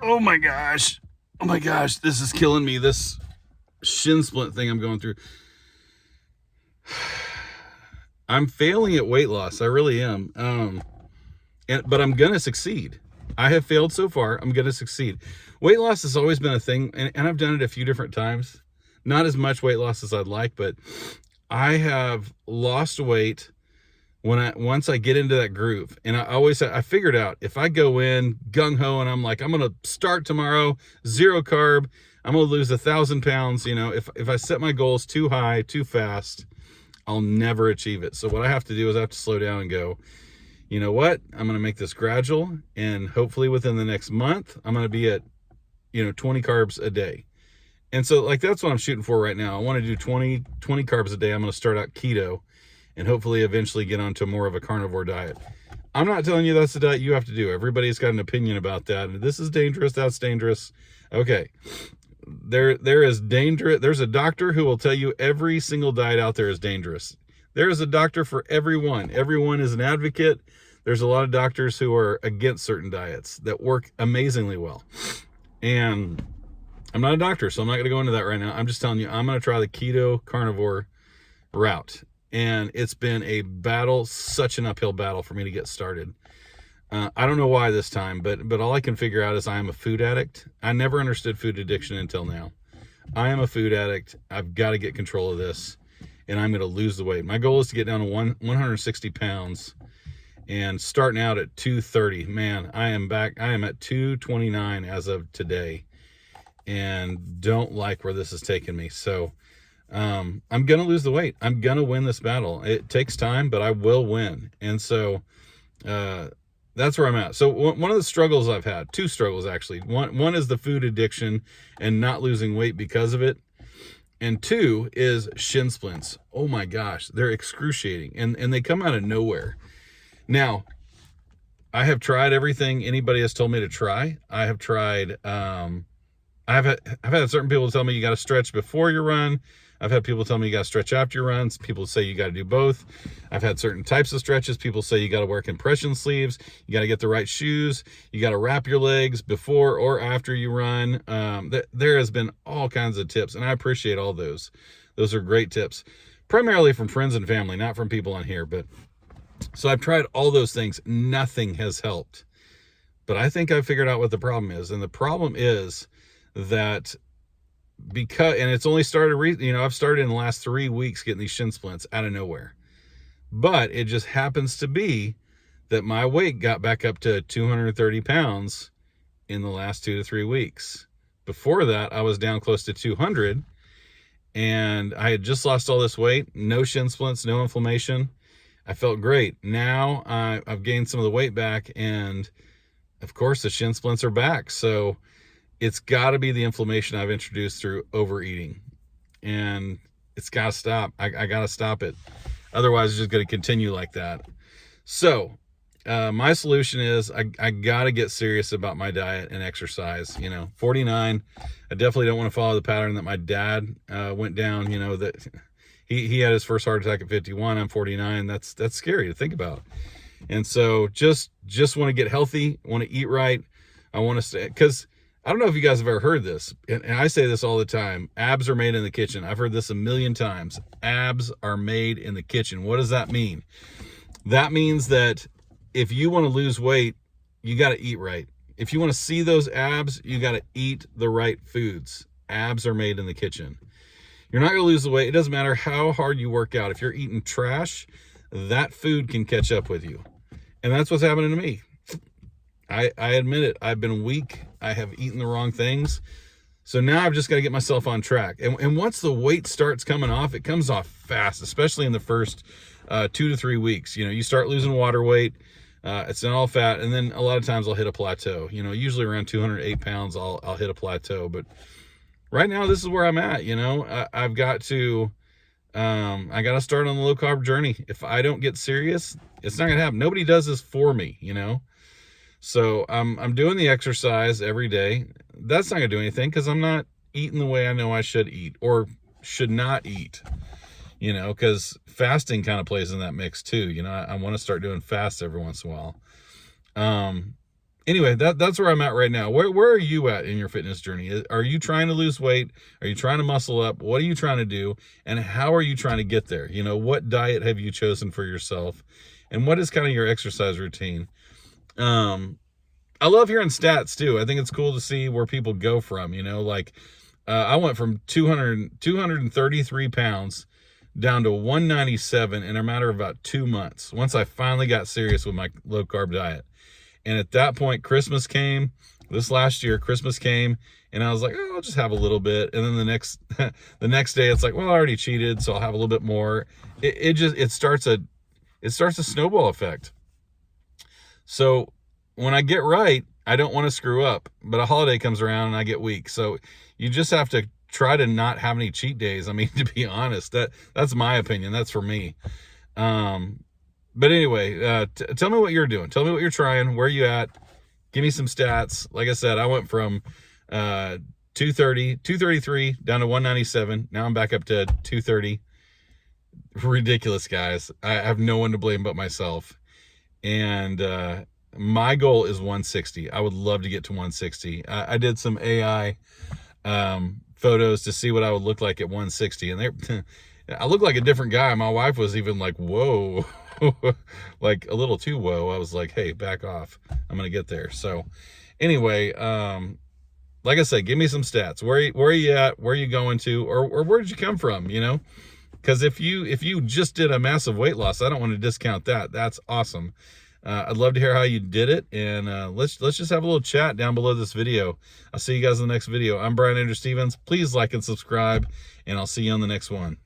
Oh my gosh. Oh my gosh. This is killing me. This shin splint thing I'm going through. I'm failing at weight loss. I really am. But I'm going to succeed. I have failed so far. I'm going to succeed. Weight loss has always been a thing, and I've done it a few different times. Not as much weight loss as I'd like, but I have lost weight once I get into that groove. And I figured out if I go in gung ho and I'm like, I'm going to start tomorrow, 0 carb, I'm going to lose 1,000 pounds. If I set my goals too high, too fast, I'll never achieve it. So what I have to do is I have to slow down and go, you know what? I'm going to make this gradual, and hopefully within the next month, I'm going to be at, 20 carbs a day. And so that's what I'm shooting for right now. I want to do 20 carbs a day. I'm going to start out keto and hopefully eventually get onto more of a carnivore diet. I'm not telling you that's the diet you have to do. Everybody's got an opinion about that. This is dangerous. That's dangerous. Okay. There is danger. There's a doctor who will tell you every single diet out there is dangerous. There is a doctor for everyone. Everyone is an advocate. There's a lot of doctors who are against certain diets that work amazingly well. And I'm not a doctor, so I'm not going to go into that right now. I'm just telling you, I'm going to try the keto carnivore route. And it's been a battle, such an uphill battle for me to get started. I don't know why this time, but all I can figure out is I am a food addict. I never understood food addiction until now. I am a food addict. I've got to get control of this, and I'm going to lose the weight. My goal is to get down to 160 pounds and starting out at 230. Man, I am at 229 as of today, and don't like where this is taking me. So I'm going to lose the weight. I'm going to win this battle. It takes time, but I will win. And so that's where I'm at. So one of the struggles I've had, 2 struggles actually. One is the food addiction and not losing weight because of it. And 2 is shin splints. Oh my gosh, they're excruciating. And they come out of nowhere. Now, I have tried everything anybody has told me to try. I have tried, I've had certain people tell me you got to stretch before you run. I've had people tell me you got to stretch after your runs. People say you got to do both. I've had certain types of stretches. People say you got to wear compression sleeves. You got to get the right shoes. You got to wrap your legs before or after you run. There has been all kinds of tips, and I appreciate all those. Those are great tips, primarily from friends and family, not from people on here. But so I've tried all those things. Nothing has helped. But I think I've figured out what the problem is. And the problem is that and it's only started, I've started in the last 3 weeks getting these shin splints out of nowhere. But it just happens to be that my weight got back up to 230 pounds in the last 2 to 3 weeks. Before that, I was down close to 200, and I had just lost all this weight, no shin splints, no inflammation. I felt great. Now I've gained some of the weight back, and of course the shin splints are back. So it's got to be the inflammation I've introduced through overeating, and it's got to stop. I got to stop it. Otherwise, it's just going to continue like that. So my solution is I got to get serious about my diet and exercise. 49, I definitely don't want to follow the pattern that my dad went down, that he had his first heart attack at 51. I'm 49. That's scary to think about. And so just want to get healthy, want to eat right. I want to stay, because I don't know if you guys have ever heard this, and I say this all the time. Abs are made in the kitchen. I've heard this a million times. Abs are made in the kitchen. What does that mean? That means that if you want to lose weight, you got to eat right. If you want to see those abs, you got to eat the right foods. Abs are made in the kitchen. You're not going to lose the weight. It doesn't matter how hard you work out. If you're eating trash, that food can catch up with you. And that's what's happening to me. I admit it. I've been weak. I have eaten the wrong things. So now I've just got to get myself on track. And once the weight starts coming off, it comes off fast, especially in the first 2 to 3 weeks. You start losing water weight. It's not all fat. And then a lot of times I'll hit a plateau. Usually around 208 pounds, I'll hit a plateau. But right now, this is where I'm at. I've got to, I got to start on the low carb journey. If I don't get serious, it's not going to happen. Nobody does this for me, So I'm doing the exercise every day. That's not going to do anything because I'm not eating the way I know I should eat or should not eat, because fasting kind of plays in that mix too. I want to start doing fasts every once in a while. anyway, that's where I'm at right now. Where are you at in your fitness journey? Are you trying to lose weight? Are you trying to muscle up? What are you trying to do? And how are you trying to get there? You know, what diet have you chosen for yourself? And what is kind of your exercise routine? I love hearing stats too. I think it's cool to see where people go from, you know, like I went from 233 pounds down to 197 in a matter of about 2 months. Once I finally got serious with my low carb diet. And at that point, Christmas came. This last year, Christmas came, and I was like, oh, I'll just have a little bit. And then the next day, it's like, well, I already cheated, so I'll have a little bit more. It starts a snowball effect. So when I get right, I don't want to screw up. But a holiday comes around and I get weak. So you just have to try to not have any cheat days. I mean, to be honest, that's my opinion. That's for me. But anyway, tell me what you're doing. Tell me what you're trying. Where you at? Give me some stats. Like I said, I went from 233 down to 197. Now I'm back up to 230. Ridiculous, guys. I have no one to blame but myself. And my goal is 160. I would love to get to 160. I did some AI photos to see what I would look like at 160, and I look like a different guy. My wife was even like, whoa. Like a little too whoa. I was like, hey, back off. I'm gonna get there. So anyway, like I said, give me some stats. Where are you at? Where are you going to? Or where did you come from? You know, because if you just did a massive weight loss, I don't want to discount that. That's awesome. I'd love to hear how you did it, and let's just have a little chat down below this video. I'll see you guys in the next video. I'm Brian Andrew Stevens. Please like and subscribe, and I'll see you on the next one.